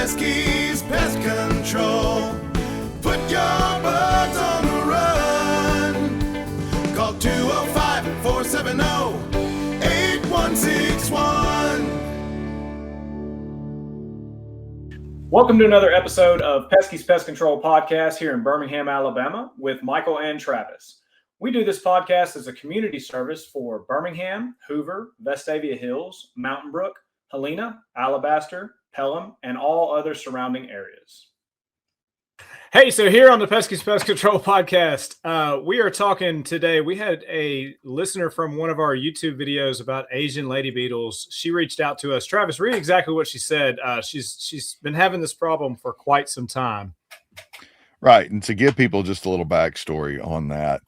Peskies Pest Control. Put your bugs on the run. Call 205-470-8161. Welcome to another episode of Peskies Pest Control Podcast here in Birmingham, Alabama with Michael and Travis. We do this podcast as a community service for Birmingham, Hoover, Vestavia Hills, Mountain Brook, Helena, Alabaster, Pelham, and all other surrounding areas. Hey, so here on the Peskies Pest Control Podcast, we are talking today. We had a listener from one of our YouTube videos about Asian Lady Beetles. She reached out to us. Travis, read exactly what she said. She's been having this problem for quite some time. Right, and to give people just a little backstory on that,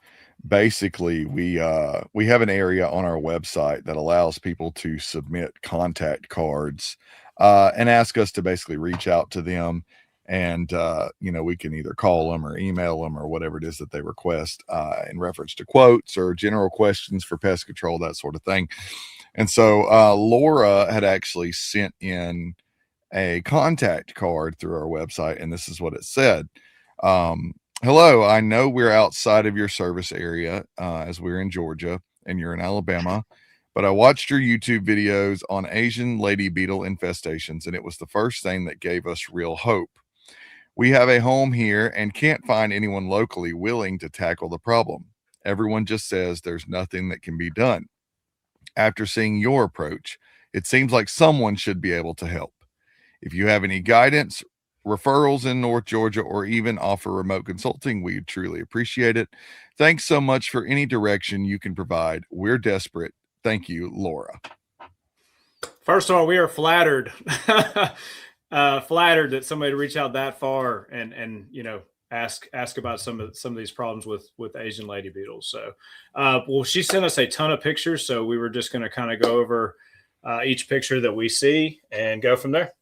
basically we have an area on our website that allows people to submit contact cards and ask us to basically reach out to them, and we can either call them or email them or whatever it is that they request in reference to quotes or general questions for pest control, that sort of thing. And so Laura had actually sent in a contact card through our website, and this is what it said. Hello, I know we're outside of your service area as we're in Georgia and you're in Alabama, but I watched your YouTube videos on Asian Lady Beetle infestations, and it was the first thing that gave us real hope. We have a home here and can't find anyone locally willing to tackle the problem. Everyone just says there's nothing that can be done. After seeing your approach, it seems like someone should be able to help. If you have any guidance, referrals in North Georgia, or even offer remote consulting, we'd truly appreciate it. Thanks so much for any direction you can provide. We're desperate. Thank you, Laura. First of all, we are flattered, flattered that somebody reached out that far and ask about some of these problems with Asian Lady Beetles. So, well, she sent us a ton of pictures, so we were just going to kind of go over each picture that we see and go from there.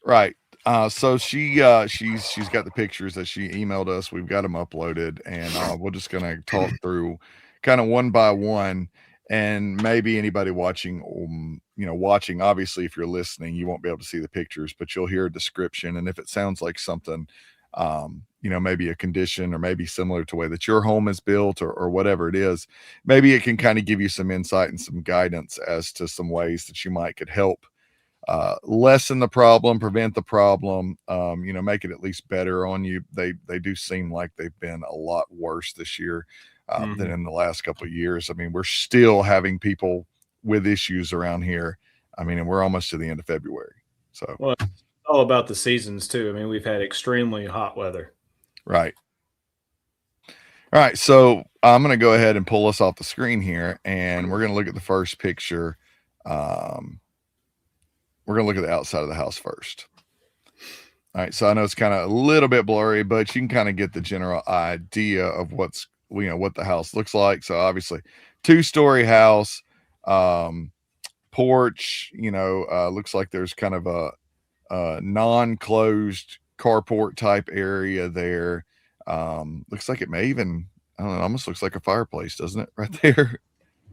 Right. So she's got the pictures that she emailed us. We've got them uploaded, and we're just going to talk through kind of one by one, and maybe anybody watching, obviously if you're listening, you won't be able to see the pictures, but you'll hear a description. And if it sounds like something, maybe a condition or maybe similar to the way that your home is built or whatever it is, maybe it can kind of give you some insight and some guidance as to some ways that you could help lessen the problem, prevent the problem, make it at least better on you. They do seem like they've been a lot worse this year than in the last couple of years. I mean, we're still having people with issues around here. I mean, and we're almost to the end of February. So, well, it's all about the seasons too. I mean, we've had extremely hot weather. Right. All right. So I'm going to go ahead and pull us off the screen here, and we're going to look at the first picture. We're going to look at the outside of the house first. All right. So I know it's kind of a little bit blurry, but you can kind of get the general idea of what the house looks like. So obviously 2-story house, porch, looks like there's kind of a non-closed carport type area there. Looks like it may even, I don't know, it almost looks like a fireplace, doesn't it? Right there.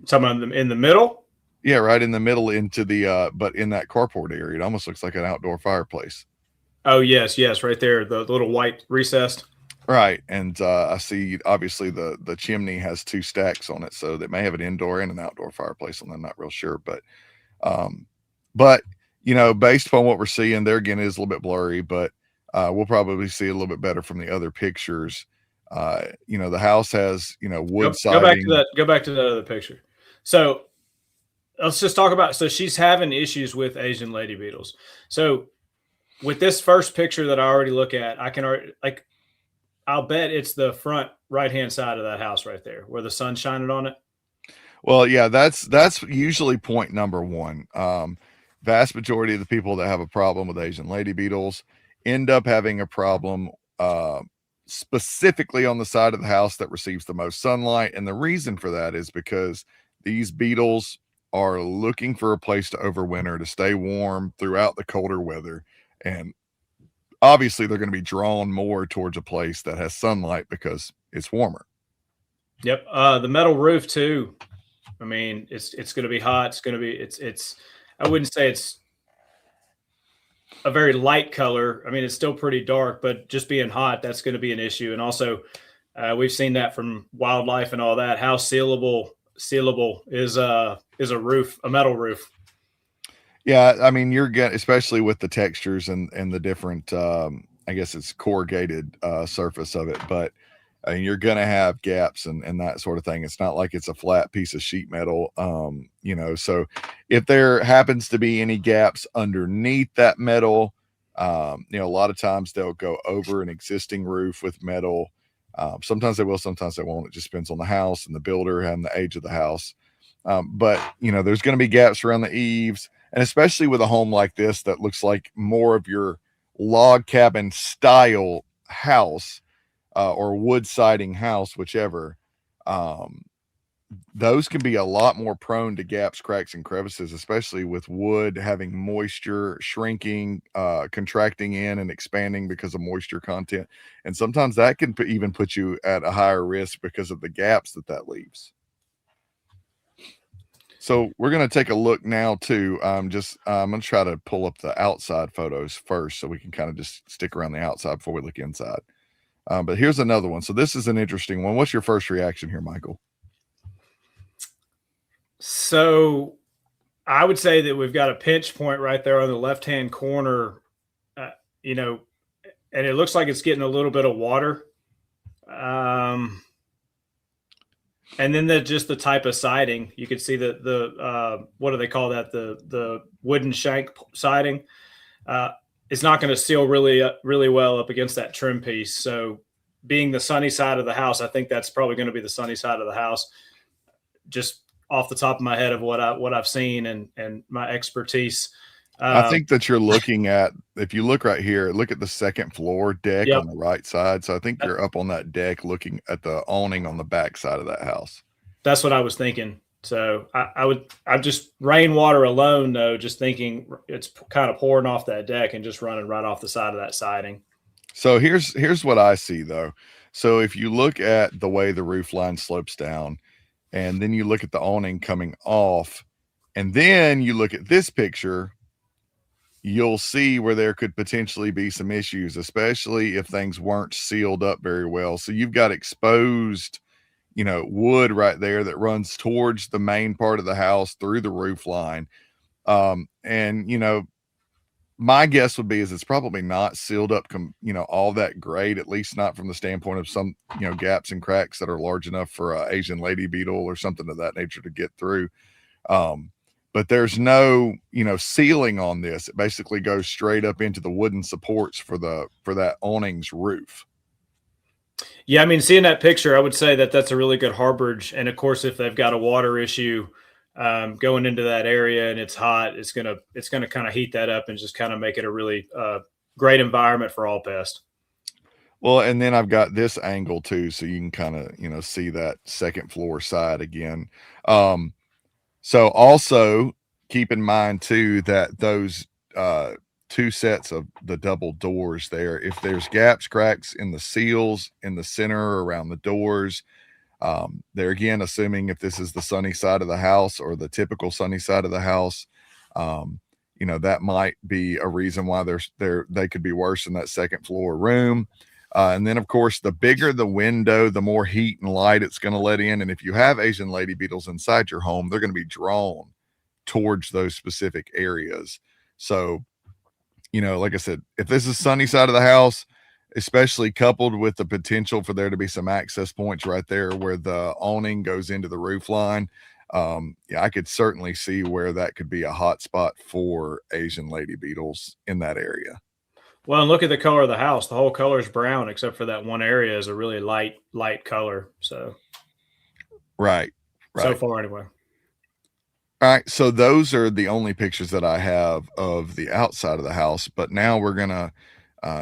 Someone in the middle? Yeah, right in the middle into the, but in that carport area, it almost looks like an outdoor fireplace. Oh, yes, right there, the little white recessed. Right, and I see obviously the chimney has 2 stacks on it, so they may have an indoor and an outdoor fireplace, and I'm not real sure, but based upon what we're seeing there, again, it is a little bit blurry, but we'll probably see a little bit better from the other pictures. The house has wood siding. Go back to that other picture. So let's just talk about, so she's having issues with Asian Lady Beetles. So with this first picture that I already look at, I'll bet it's the front right-hand side of that house right there where the sun's shining on it. Well, yeah, that's usually point number one. Vast majority of the people that have a problem with Asian Lady Beetles end up having a problem specifically on the side of the house that receives the most sunlight. And the reason for that is because these beetles are looking for a place to overwinter, to stay warm throughout the colder weather. And obviously they're going to be drawn more towards a place that has sunlight because it's warmer. Yep. The metal roof too. I mean, it's going to be hot. It's going to be, I wouldn't say it's a very light color. I mean, it's still pretty dark, but just being hot, that's going to be an issue. And also, we've seen that from wildlife and all that. How sealable is a roof, a metal roof. Yeah, I mean, you're getting, especially with the textures and the different, I guess it's corrugated surface of it, but you're gonna have gaps and that sort of thing. It's not like it's a flat piece of sheet metal, so if there happens to be any gaps underneath that metal, a lot of times they'll go over an existing roof with metal. Sometimes they will, sometimes they won't. It just depends on the house and the builder and the age of the house. But there's going to be gaps around the eaves, and especially with a home like this that looks like more of your log cabin style house, or wood siding house, whichever. Those can be a lot more prone to gaps, cracks, and crevices, especially with wood having moisture, shrinking, contracting in and expanding because of moisture content. And sometimes that can even put you at a higher risk because of the gaps that leaves. So we're going to take a look now too. I'm going to try to pull up the outside photos first so we can kind of just stick around the outside before we look inside. But here's another one. So this is an interesting one. What's your first reaction here, Michael? So I would say that we've got a pinch point right there on the left-hand corner, and it looks like it's getting a little bit of water. And then just the type of siding, you can see the what do they call that? The wooden shank siding. It's not going to seal really well up against that trim piece. So being the sunny side of the house, I think that's probably going to be the sunny side of the house. Just off the top of my head of what I've seen and my expertise. I think that you're looking at, if you look right here, look at the second floor deck Yep. on the right side. So I think you're up on that deck looking at the awning on the back side of that house. That's what I was thinking. So I'm just rainwater alone though, just thinking it's kind of pouring off that deck and just running right off the side of that siding. So here's what I see though. So if you look at the way the roof line slopes down, and then you look at the awning coming off, and then you look at this picture, you'll see where there could potentially be some issues, especially if things weren't sealed up very well. So you've got exposed, wood right there that runs towards the main part of the house through the roof line. And my guess would be is it's probably not sealed up, all that great, at least not from the standpoint of some, gaps and cracks that are large enough for a Asian Lady Beetle or something of that nature to get through. But there's no, ceiling on this. It basically goes straight up into the wooden supports for that awning's roof. Yeah, I mean, seeing that picture, I would say that that's a really good harborage. And of course, if they've got a water issue going into that area and it's hot, it's gonna kind of heat that up and just kind of make it a really great environment for all pests. Well, and then I've got this angle too, so you can kind of see that second floor side again. So also keep in mind too that those two sets of the double doors there, if there's gaps, cracks in the seals in the center around the doors, they're again assuming if this is the sunny side of the house or the typical sunny side of the house, that might be a reason why they could be worse in that second floor room. And then of course, the bigger the window, the more heat and light it's going to let in. And if you have Asian Lady Beetles inside your home, they're going to be drawn towards those specific areas. So, like I said, if this is sunny side of the house, especially coupled with the potential for there to be some access points right there where the awning goes into the roof line, I could certainly see where that could be a hot spot for Asian Lady Beetles in that area. Well, and look at the color of the house. The whole color is brown, except for that one area is a really light color. So, right. So far, anyway. All right. So those are the only pictures that I have of the outside of the house. But now we're going to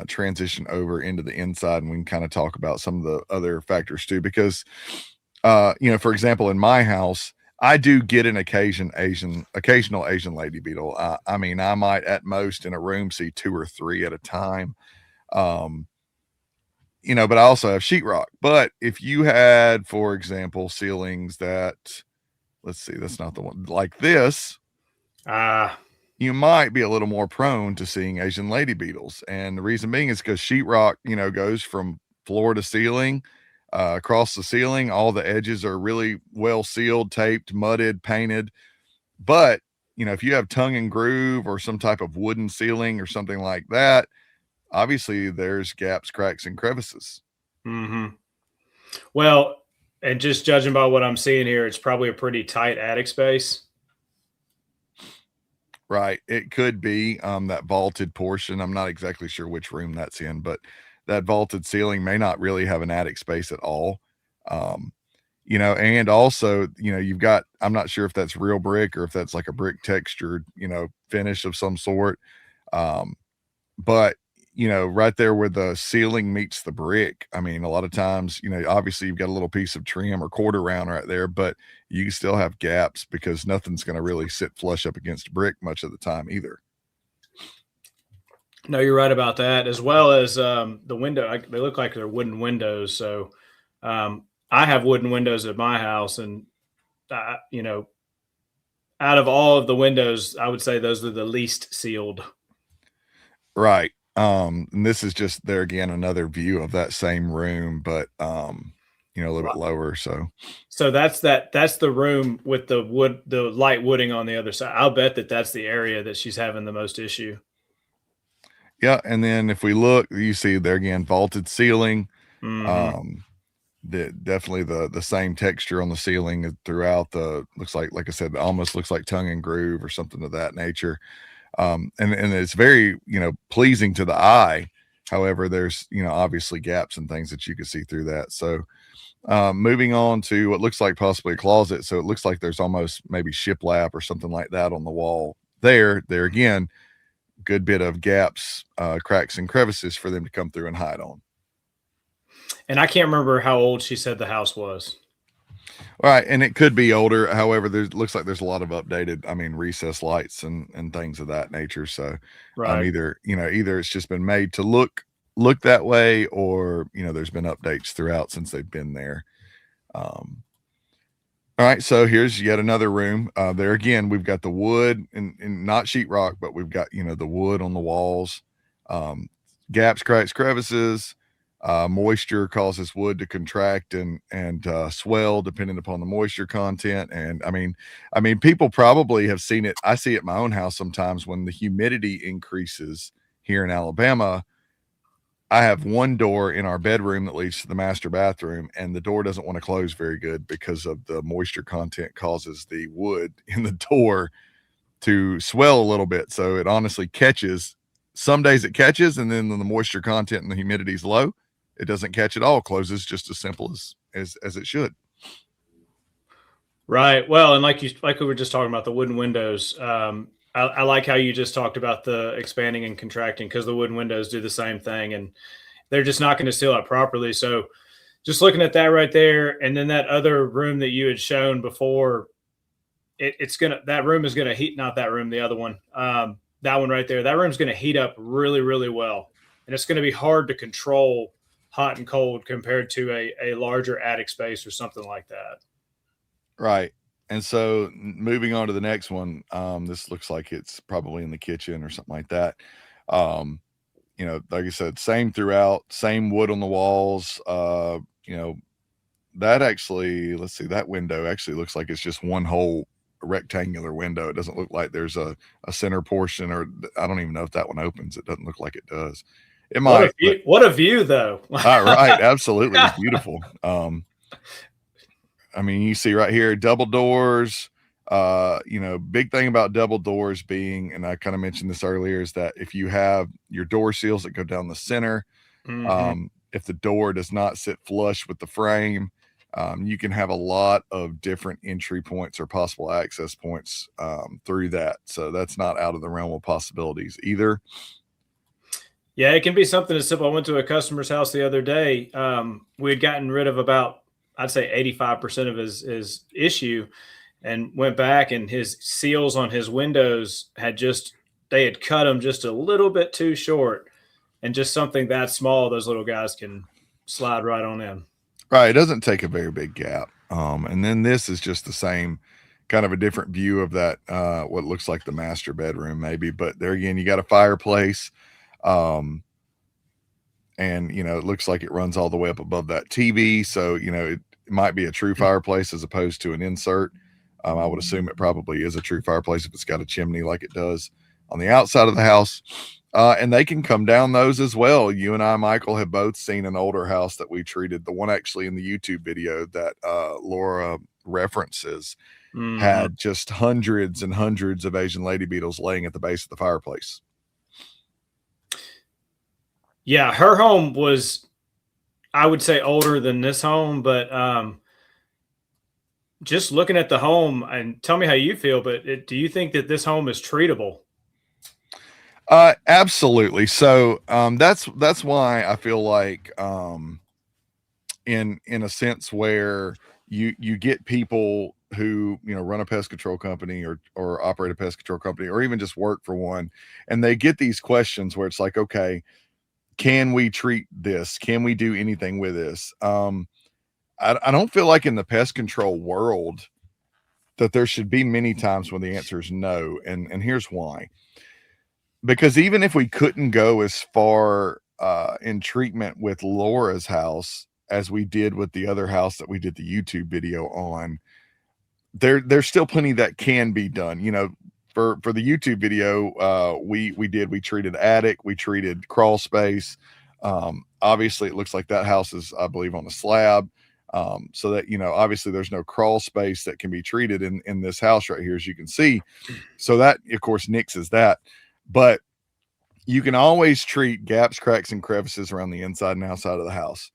transition over into the inside, and we can kind of talk about some of the other factors too. Because, for example, in my house, I do get an occasional Asian Lady Beetle. I mean, I might at most in a room see 2 or 3 at a time. But I also have sheetrock. But if you had, for example, ceilings that, let's see, that's not the one like this. you might be a little more prone to seeing Asian Lady Beetles. And the reason being is because sheetrock, goes from floor to ceiling, across the ceiling. All the edges are really well sealed, taped, mudded, painted. But, if you have tongue and groove or some type of wooden ceiling or something like that, obviously there's gaps, cracks, and crevices. Mm-hmm. Well, and just judging by what I'm seeing here, it's probably a pretty tight attic space. Right. It could be that vaulted portion. I'm not exactly sure which room that's in, but that vaulted ceiling may not really have an attic space at all. And also, you've got, I'm not sure if that's real brick or if that's like a brick textured, finish of some sort. But right there where the ceiling meets the brick, I mean, a lot of times, obviously you've got a little piece of trim or quarter round right there, but you can still have gaps because nothing's going to really sit flush up against brick much of the time either. No, you're right about that, as well as the window. They look like they're wooden windows. So I have wooden windows at my house, and out of all of the windows, I would say those are the least sealed. Right. And this is just there again, another view of that same room, but a little bit lower. So that's the room with the light wooding on the other side. I'll bet that's the area that she's having the most issue. Yeah. And then if we look, you see there again, vaulted ceiling. Mm-hmm. Definitely the same texture on the ceiling throughout looks like I said, almost looks like tongue and groove or something of that nature. And it's very, pleasing to the eye. However, there's, obviously gaps and things that you can see through that. So, moving on to what looks like possibly a closet. So it looks like there's almost maybe shiplap or something like that on the wall there again, good bit of gaps, cracks and crevices for them to come through and hide on. And I can't remember how old she said the house was. All right. And it could be older. However, looks like there's a lot of updated, recessed lights and things of that nature. So right. Either it's just been made to look that way, or, there's been updates throughout since they've been there. All right. So here's yet another room. There again, we've got the wood and not sheetrock, but we've got, the wood on the walls, gaps, cracks, crevices. Moisture causes wood to contract and swell depending upon the moisture content. And I mean, people probably have seen it. I see it at my own house sometimes when the humidity increases here in Alabama. I have one door in our bedroom that leads to the master bathroom, and the door doesn't want to close very good because of the moisture content causes the wood in the door to swell a little bit. So it honestly catches. Some days it catches, and then when the moisture content and the humidity is low, it doesn't catch at all. Closes just as simple as it should. Right. Well, and like we were just talking about the wooden windows. I like how you just talked about the expanding and contracting, because the wooden windows do the same thing, and they're just not going to seal it properly. So just looking at that right there, and then that other room that you had shown before, that room is going to heat, not that room, the other one, that one right there, that room's going to heat up really, really well. And it's going to be hard to control hot and cold compared to a larger attic space or something like that. Right. And so moving on to the next one, this looks like it's probably in the kitchen or something like that. Like I said, same throughout, same wood on the walls. That actually, let's see, that window actually looks like it's just one whole rectangular window. It doesn't look like there's a center portion, or I don't even know if that one opens. It doesn't look like it does. It might. What a view, though. Right. Absolutely. It's beautiful. You see right here, double doors, big thing about double doors being, and I kind of mentioned this earlier, is that if you have your door seals that go down the center, if the door does not sit flush with the frame, you can have a lot of different entry points or possible access points through that. So that's not out of the realm of possibilities either. Yeah, it can be something as simple. I went to a customer's house the other day. We had gotten rid of about, I'd say 85% of his issue, and went back, and his seals on his windows they had cut them just a little bit too short, and just something that small, those little guys can slide right on in. Right. It doesn't take a very big gap. And then this is just the same kind of a different view of that, what looks like the master bedroom maybe, but there again, you got a fireplace. And, you know, it looks like it runs all the way up above that TV. So, you know, it might be a true fireplace as opposed to an insert. I would assume it probably is a true fireplace if it's got a chimney like it does on the outside of the house. And they can come down those as well. You and I, Michael, have both seen an older house that we treated. The one actually in the YouTube video that Laura references had just hundreds and hundreds of Asian Lady Beetles laying at the base of the fireplace. Yeah, her home was, I would say, older than this home, but just looking at the home, and tell me how you feel, but do you think that this home is treatable? Absolutely. So that's why I feel like in a sense where you get people who, you know, run a pest control company or operate a pest control company or even just work for one, and they get these questions where it's like, okay, can we treat this? Can we do anything with this? I don't feel like in the pest control world that there should be many times when the answer is no. And here's why. Because even if we couldn't go as far in treatment with Laura's house as we did with the other house that we did the YouTube video on, there's still plenty that can be done. You know, for the YouTube video, we treated attic, we treated crawl space. Obviously it looks like that house is, I believe, on a slab. So that, you know, obviously there's no crawl space that can be treated in this house right here, as you can see. So that, of course, nixes that. But you can always treat gaps, cracks, and crevices around the inside and outside of the house.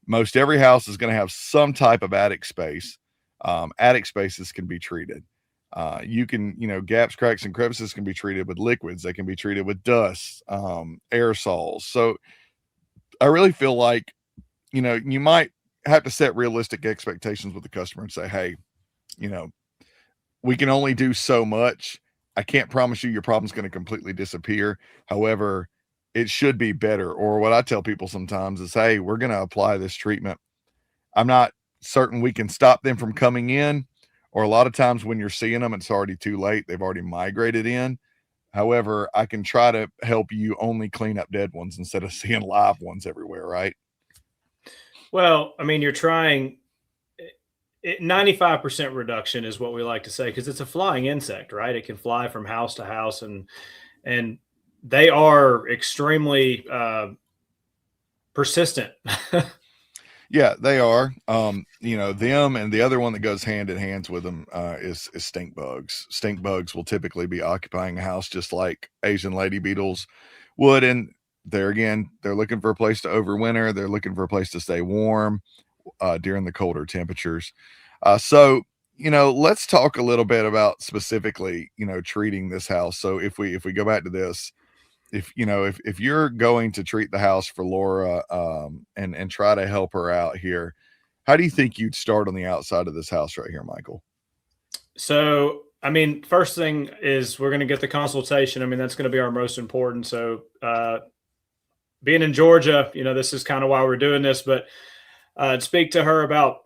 Most every house is going to have some type of attic space. Attic spaces can be treated. You can, you know, gaps, cracks, and crevices can be treated with liquids. They can be treated with dust, aerosols. So I really feel like, you know, you might have to set realistic expectations with the customer and say, hey, you know, we can only do so much. I can't promise you your problem's going to completely disappear. However, it should be better. Or what I tell people sometimes is, hey, we're going to apply this treatment. I'm not certain we can stop them from coming in, or a lot of times when you're seeing them, it's already too late. They've already migrated in. However, I can try to help you only clean up dead ones instead of seeing live ones everywhere, right? Well, I mean, you're trying 95% reduction is what we like to say, because it's a flying insect, right? It can fly from house to house, and they are extremely persistent. Yeah, they are. You know, them and the other one that goes hand in hand with them is stink bugs. Stink bugs will typically be occupying a house just like Asian Lady Beetles would. And there again, they're looking for a place to overwinter. They're looking for a place to stay warm during the colder temperatures. So, you know, let's talk a little bit about specifically, you know, treating this house. So if we go back to this, if you're going to treat the house for Laura and try to help her out here, how do you think you'd start on the outside of this house right here, Michael? So, I mean, first thing is we're going to get the consultation. I mean, that's going to be our most important. So, being in Georgia, you know, this is kind of why we're doing this, but speak to her about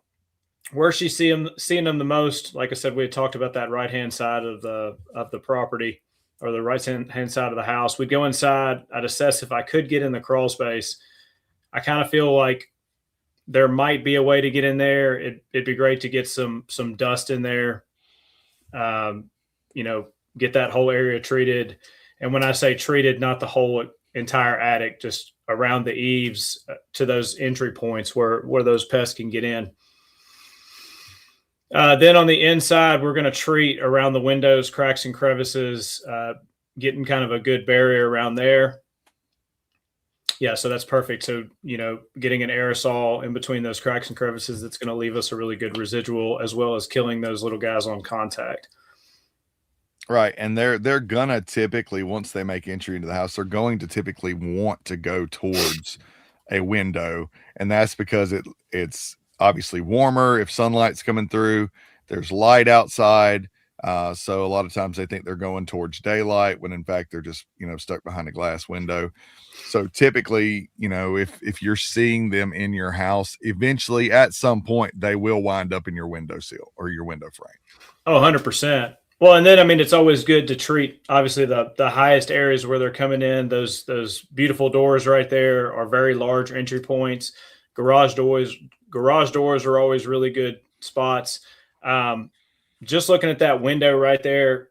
where she's seeing them the most. Like I said, we had talked about that right-hand side of the property, or the right-hand side of the house. We'd go inside. I'd assess if I could get in the crawl space. I kind of feel like there might be a way to get in there. It'd be great to get some dust in there. You know, get that whole area treated. And when I say treated, not the whole entire attic, just around the eaves to those entry points where those pests can get in. Then on the inside, we're going to treat around the windows, cracks and crevices, getting kind of a good barrier around there. Yeah, so that's perfect. So, you know, getting an aerosol in between those cracks and crevices, that's going to leave us a really good residual, as well as killing those little guys on contact. Right. And they're going to typically, once they make entry into the house, they're going to typically want to go towards a window. And that's because it's obviously warmer if sunlight's coming through. There's light outside. So a lot of times they think they're going towards daylight when in fact they're just, stuck behind a glass window. So typically, if you're seeing them in your house, eventually at some point they will wind up in your window sill or your window frame. Oh, 100%. Well, and then, I mean, it's always good to treat, obviously, the highest areas where they're coming in. Those beautiful doors right there are very large entry points. Garage doors are always really good spots. Just looking at that window right there,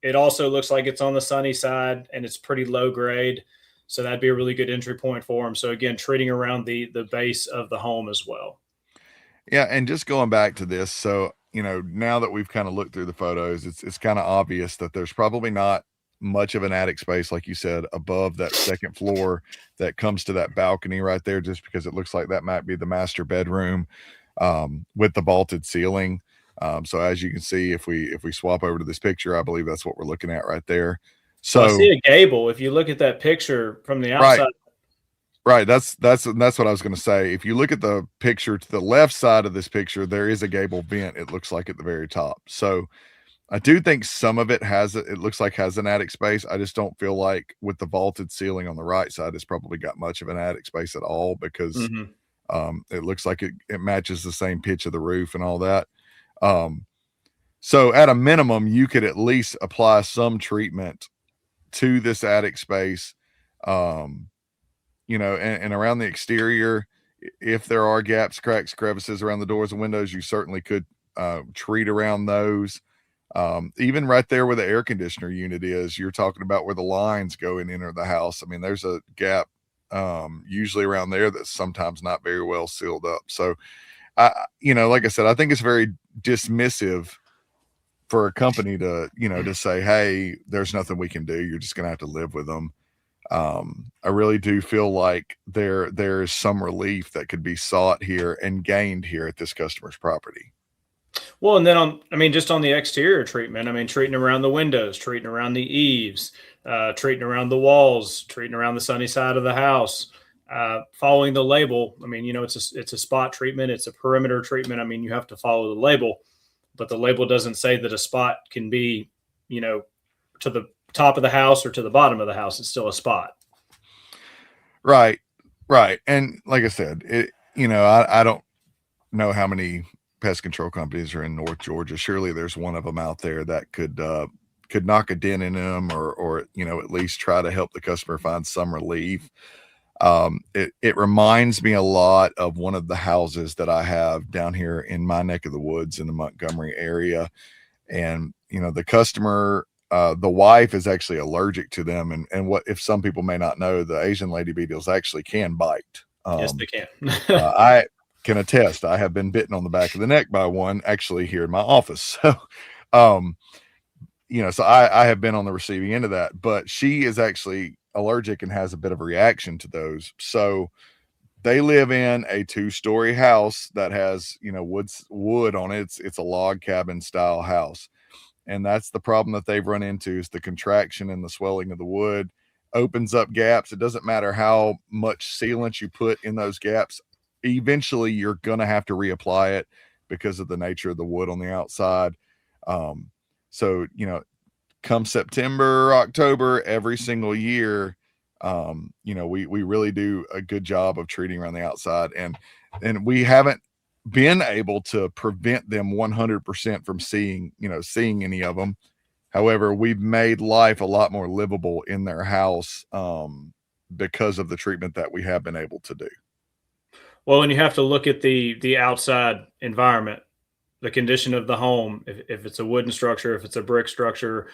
it also looks like it's on the sunny side and it's pretty low grade. So that'd be a really good entry point for them. So again, treating around the base of the home as well. Yeah, and just going back to this, so now that we've kind of looked through the photos, it's kind of obvious that there's probably not much of an attic space, like you said, above that second floor that comes to that balcony right there, just because it looks like that might be the master bedroom with the vaulted ceiling. So as you can see, if we swap over to this picture, I believe that's what we're looking at right there. So I see a gable. If you look at that picture from the outside. Right. That's what I was going to say. If you look at the picture to the left side of this picture, there is a gable vent. It looks like at the very top. So I do think some of it looks like has an attic space. I just don't feel like with the vaulted ceiling on the right side, it's probably got much of an attic space at all because it looks like it matches the same pitch of the roof and all that. So at a minimum, you could at least apply some treatment to this attic space. And around the exterior, if there are gaps, cracks, crevices around the doors and windows, you certainly could treat around those. Even right there where the air conditioner unit is, you're talking about where the lines go and enter the house. I mean, there's a gap usually around there that's sometimes not very well sealed up. So, like I said, I think it's very dismissive for a company to say, hey, there's nothing we can do. You're just going to have to live with them. I really do feel like there is some relief that could be sought here and gained here at this customer's property. Well, and then just on the exterior treatment, treating around the windows, treating around the eaves, treating around the walls, treating around the sunny side of the house, following the label. It's a spot treatment. It's a perimeter treatment. You have to follow the label, but the label doesn't say that a spot can be, to the top of the house or to the bottom of the house. It's still a spot. Right. And like I said, I don't know how many pest control companies are in North Georgia. Surely there's one of them out there that could knock a dent in them or at least try to help the customer find some relief. It reminds me a lot of one of the houses that I have down here in my neck of the woods in the Montgomery area. And, the customer, the wife is actually allergic to them. And what, if some people may not know, the Asian Lady Beetles actually can bite. Yes, they can. I can attest. I have been bitten on the back of the neck by one actually here in my office. So, so I have been on the receiving end of that, but she is actually allergic and has a bit of a reaction to those. So they live in a 2-story house that has, wood on it. It's a log cabin style house. And that's the problem that they've run into is the contraction and the swelling of the wood opens up gaps. It doesn't matter how much sealant you put in those gaps. Eventually you're going to have to reapply it because of the nature of the wood on the outside. So, come September, October, every single year, we really do a good job of treating around the outside and we haven't been able to prevent them 100% from seeing any of them. However, we've made life a lot more livable in their house because of the treatment that we have been able to do. Well, and you have to look at the outside environment, the condition of the home. If it's a wooden structure, if it's a brick structure,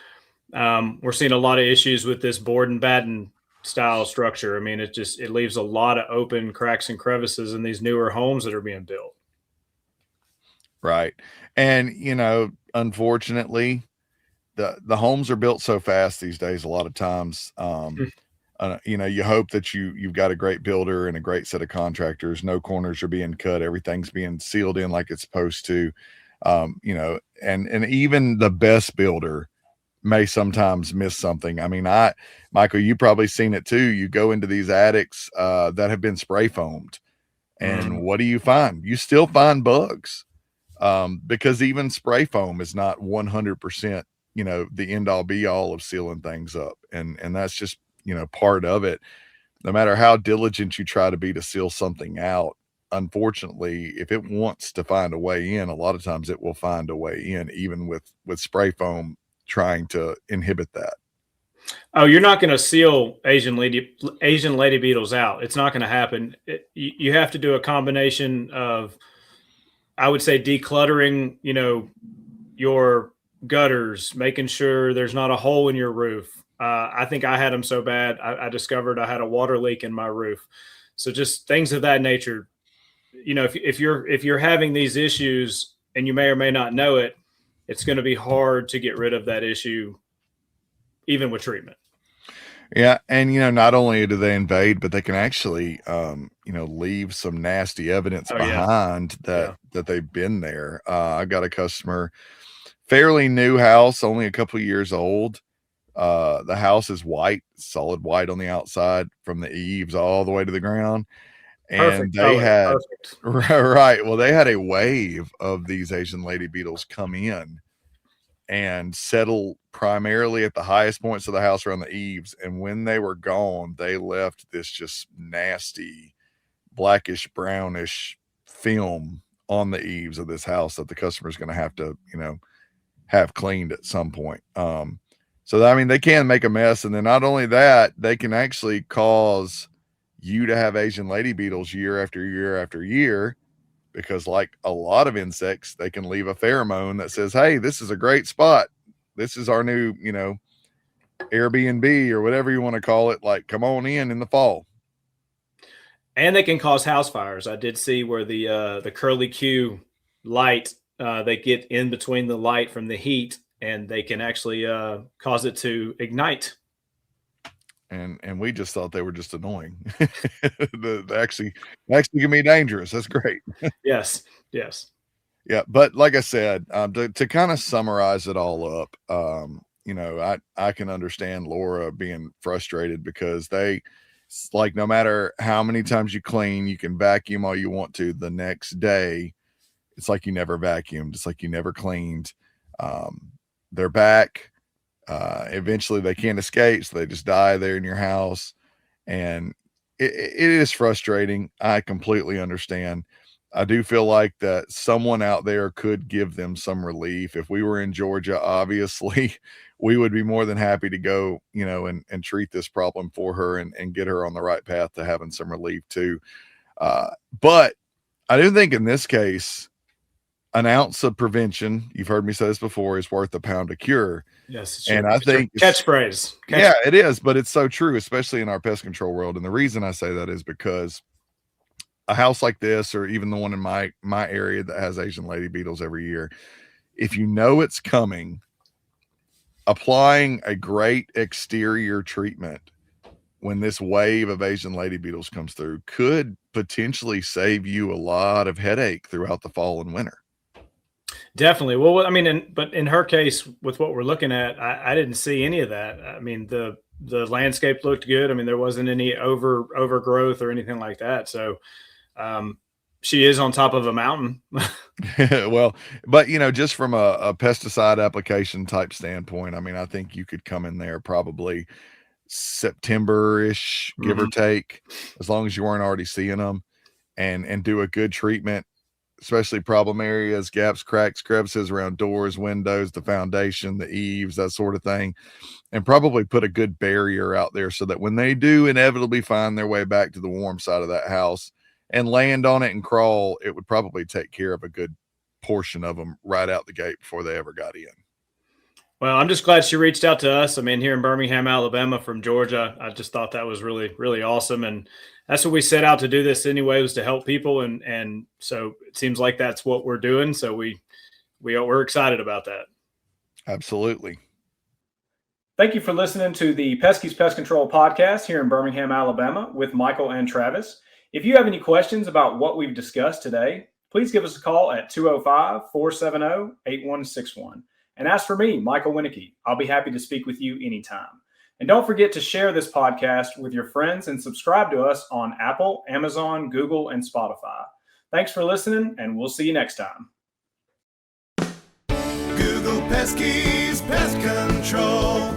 we're seeing a lot of issues with this board and batten style structure. It leaves a lot of open cracks and crevices in these newer homes that are being built. Right. And, unfortunately, the homes are built so fast these days. A lot of times, you hope that you've got a great builder and a great set of contractors. No corners are being cut. Everything's being sealed in like it's supposed to, and even the best builder may sometimes miss something. Michael, you probably seen it too. You go into these attics that have been spray foamed and what do you find? You still find bugs. because even spray foam is not 100%, the end all be all of sealing things up. And that's just, part of it. No matter how diligent you try to be to seal something out, unfortunately, if it wants to find a way in, a lot of times it will find a way in, even with spray foam trying to inhibit that. Oh, you're not going to seal Asian lady beetles out. It's not going to happen. You have to do a combination of, I would say, decluttering, your gutters, making sure there's not a hole in your roof. I think I had them so bad, I discovered I had a water leak in my roof. So just things of that nature. If you're having these issues and you may or may not know it, it's going to be hard to get rid of that issue, even with treatment. Yeah. And, not only do they invade, but they can actually, leave some nasty evidence behind that they've been there. I've got a customer, fairly new house, only a couple of years old. The house is white, solid white on the outside from the eaves all the way to the ground. And they had, right. Well, they had a wave of these Asian lady beetles come in and settle primarily at the highest points of the house around the eaves. And when they were gone, they left this just nasty blackish brownish film on the eaves of this house that the customer's going to have to, have cleaned at some point. So I mean, they can make a mess. And then not only that, they can actually cause you to have Asian lady beetles year after year after year, because like a lot of insects, they can leave a pheromone that says, hey, this is a great spot. This is our new, Airbnb or whatever you want to call it. Like, come on in the fall. And they can cause house fires. I did see where the curly Q light, they get in between the light from the heat, and they can actually cause it to ignite. And we just thought they were just annoying. They actually can be dangerous. That's great. Yes. Yeah, but like I said, to kind of summarize it all up, I can understand Laura being frustrated because like, no matter how many times you clean, you can vacuum all you want to, the next day it's like you never vacuumed, it's like you never cleaned. They're back. Eventually they can't escape, so they just die there in your house, and it is frustrating. I completely understand. I do feel like that someone out there could give them some relief. If we were in Georgia, obviously we would be more than happy to go, and treat this problem for her and get her on the right path to having some relief too. But I do think in this case, an ounce of prevention, you've heard me say this before, is worth a pound of cure. Yes. And I think catchphrase. Yeah, it is, but it's so true, especially in our pest control world. And the reason I say that is because a house like this, or even the one in my area that has Asian lady beetles every year, if you know it's coming, applying a great exterior treatment when this wave of Asian lady beetles comes through could potentially save you a lot of headache throughout the fall and winter. Definitely. Well, I mean, but in her case, with what we're looking at, I didn't see any of that. I mean, the landscape looked good. I mean, there wasn't any overgrowth or anything like that. So she is on top of a mountain. Well, but just from a pesticide application type standpoint, I mean, I think you could come in there probably September-ish, give or take, as long as you weren't already seeing them, and do a good treatment, especially problem areas, gaps, cracks, crevices around doors, windows, the foundation, the eaves, that sort of thing, and probably put a good barrier out there so that when they do inevitably find their way back to the warm side of that house and land on it and crawl, it would probably take care of a good portion of them right out the gate before they ever got in. Well, I'm just glad she reached out to us. I mean, here in Birmingham, Alabama from Georgia, I just thought that was really, really awesome. And that's what we set out to do this anyway, was to help people. And so it seems like that's what we're doing. So we're excited about that. Absolutely. Thank you for listening to the Peskies Pest Control Podcast here in Birmingham, Alabama with Michael and Travis. If you have any questions about what we've discussed today, please give us a call at 205-470-8161. And as for me, Michael Wienecke, I'll be happy to speak with you anytime. And don't forget to share this podcast with your friends and subscribe to us on Apple, Amazon, Google, and Spotify. Thanks for listening, and we'll see you next time. Peskies Pest Control.